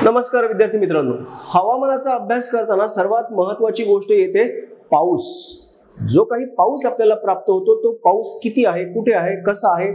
नमस्कार विद्यार्थी मित्रांनो, हवामानाचा अभ्यास करताना सर्वात महत्त्वाची गोष्ट येते पाऊस। जो काही पाऊस आपल्याला प्राप्त होतो तो पाऊस किती आहे, कुठे आहे, कसा आहे,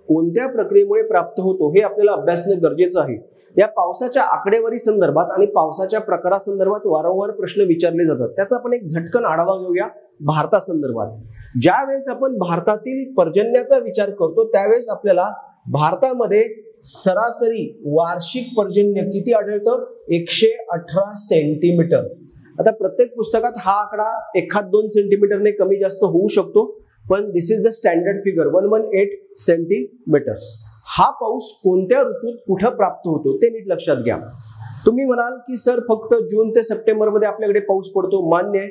कोणत्या प्रक्रियेमुळे प्राप्त होतो हे आपल्याला अभ्यासणे गरजेचं आहे। या पावसाच्या आकडेवारी संदर्भात आणि पावसाच्या प्रकारासंदर्भात वारंवार प्रश्न विचारले जातात। त्याचा आपण एक झटकन आढावा घेऊया भारतासंदर्भात। ज्यावेळेस आपण भारतातील पर्जन्याचा विचार करतो त्यावेळेस आपल्याला भारतामध्ये सरासरी वार्षिक पर्जन्य किती आढळतं? 118 सेंटीमीटर। आता प्रत्येक पुस्तकात हा आकडा 1-2 सेंटीमीटरने कमी जास्त होऊ शकतो, पण this is the standard figure 118 centimetres. हा पाऊस कोणत्या ऋतूत कुठे प्राप्त होतो ते नीट लक्षात घ्या। तुम्ही म्हणाल की सर फक्त जून ते सप्टेंबर मध्ये आपल्याकडे पाऊस पडतो। मान्य आहे,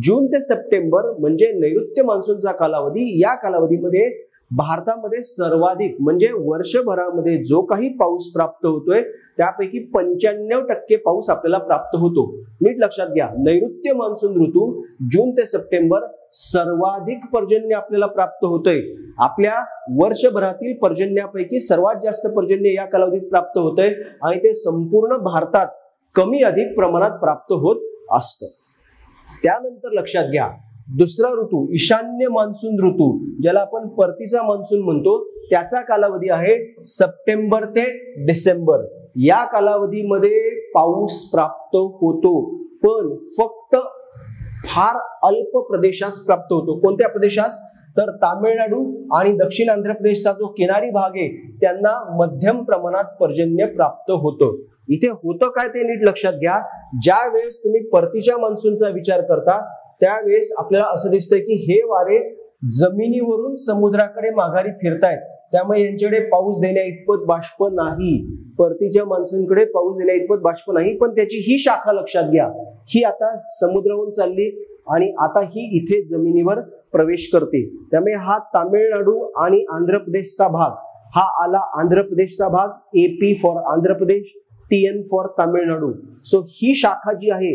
जून ते सप्टेंबर म्हणजे नैऋत्य मान्सूनचा कालावधी। या कालावधीमध्ये भारतामध्ये सर्वाधिक म्हणजे वर्षभरामध्ये जो काही पाऊस प्राप्त होतोय त्यापैकी 95% पाऊस आपल्याला प्राप्त होतो। नीट लक्षात घ्या, नैऋत्य मान्सून ऋतू जून ते सप्टेंबर सर्वाधिक पर्जन्य आपल्याला प्राप्त होतोय। आपल्या वर्षभरातील पर्जन्यापैकी सर्वात जास्त पर्जन्य या कालावधीत प्राप्त होतंय आणि ते संपूर्ण भारतात कमी अधिक प्रमाणात प्राप्त होत असतं। त्यानंतर लक्षात घ्या, दुसरा ऋतू ईशान्य मान्सून ऋतू ज्याला आपण परतीचा मान्सून म्हणतो, त्याचा कालावधी आहे सप्टेंबर ते डिसेंबर। या कालावधीमध्ये पाऊस प्राप्त होतो, पण फक्त फार अल्प प्रदेशास प्राप्त होतो। कोणत्या प्रदेशास? तर तामिळनाडू आणि दक्षिण आंध्र प्रदेशचा जो किनारी भाग आहे त्यांना मध्यम प्रमाणात पर्जन्य प्राप्त होतं। इथे होतं काय ते नीट लक्षात घ्या। ज्या वेळेस तुम्ही परतीच्या मान्सूनचा विचार करता त्यावेळेस आपल्याला असं दिसतंय की हे वारे जमिनीवरून समुद्राकडे माघारी फिरतायत, त्यामुळे यांच्याकडे पाऊस देण्या इतपत बाष्प नाही। परतीच्या मान्सूनकडे पाऊस देण्या इतपत बाष्प नाही, पण त्याची ही शाखा लक्षात घ्या, ही आता समुद्रावरून चालली आणि आता ही इथे जमिनीवर प्रवेश करते। त्यामुळे हा तामिळनाडू आणि आंध्र प्रदेशचा भाग हा आला आंध्र प्रदेशचा भाग, AP for Andhra Pradesh, TN for Tamil Nadu. So ही शाखा जी आहे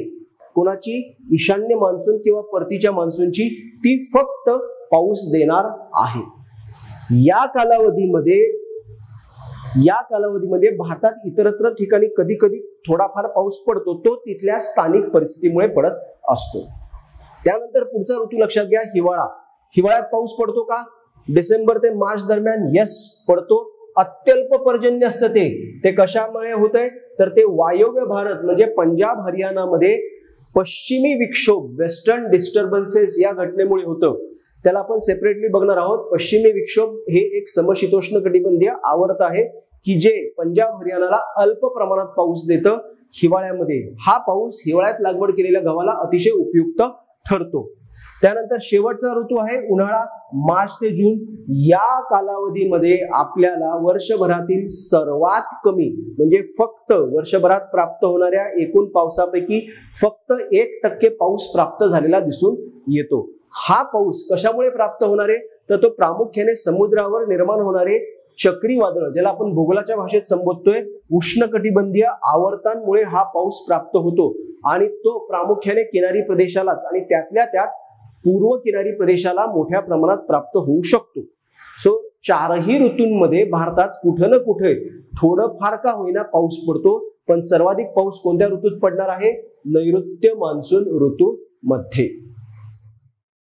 कोणाची? ईशान्य मान्सून किंवा परतीच्या मान्सूनची, ती फक्त पाऊस देणार आहे। या कालावधीमध्ये भारतात इतरत्र ठिकाणी कधी कधी थोडाफार पाऊस पडतो, तो तिथल्या स्थानिक परिस्थितीमुळे पडत असतो। त्यानंतर पुढचा ऋतू लक्षात घ्या, हिवाळा। हिवाळ्यात पाऊस पडतो का? डिसेंबर ते मार्च दरम्यान यस पडतो। अत्यल्प पर्जन्य असतं ते कशामुळे होतंय? तर ते वायव्य भारत म्हणजे पंजाब हरियाणामध्ये पश्चिमी विक्षोभ वेस्टर्न डिस्टर्बन्सेस या घटनेमुळे होतं। त्याला आपण सेपरेटली बघणार आहोत। पश्चिमी विक्षोभ हे एक समशीतोष्ण कटिबंधीय आवर्त आहे की जे पंजाब हरियाणाला अल्प प्रमाणात पाऊस देतं हिवाळ्यामध्ये। हा पाऊस हिवाळ्यात लागवड केलेल्या गव्हाला अतिशय उपयुक्त ठरतो। त्यानंतर शेवटचा ऋतू आहे उन्हाळा, मार्च ते जून। या कालावधीमध्ये आपल्याला वर्षभरातील सर्वात कमी म्हणजे फक्त वर्षभरात प्राप्त होणाऱ्या एकूण पावसापैकी फक्त 1% पाऊस प्राप्त झालेला दिसून येतो। हा पाऊस कशामुळे प्राप्त होणार आहे? तर तो प्रामुख्याने समुद्रावर निर्माण होणारे चक्रीवादळ, ज्याला आपण भूगोलाच्या भाषेत संबोधतोय, उष्णकटिबंधीय आवर्तांमुळे हा पाऊस प्राप्त होतो आणि तो प्रामुख्याने किनारी प्रदेशालाच आणि त्यातल्या त्यात पूर्व किनारी प्रदेशाला मोठ्या प्रमाणात प्राप्त होऊ शकतो। सो चारही ऋतूंमध्ये भारतात कुठे ना कुठे थोडं फार का होईना पाऊस पडतो, पण सर्वाधिक पाऊस कोणत्या ऋतूत पडणार आहे? नैऋत्य मान्सून ऋतूमध्ये।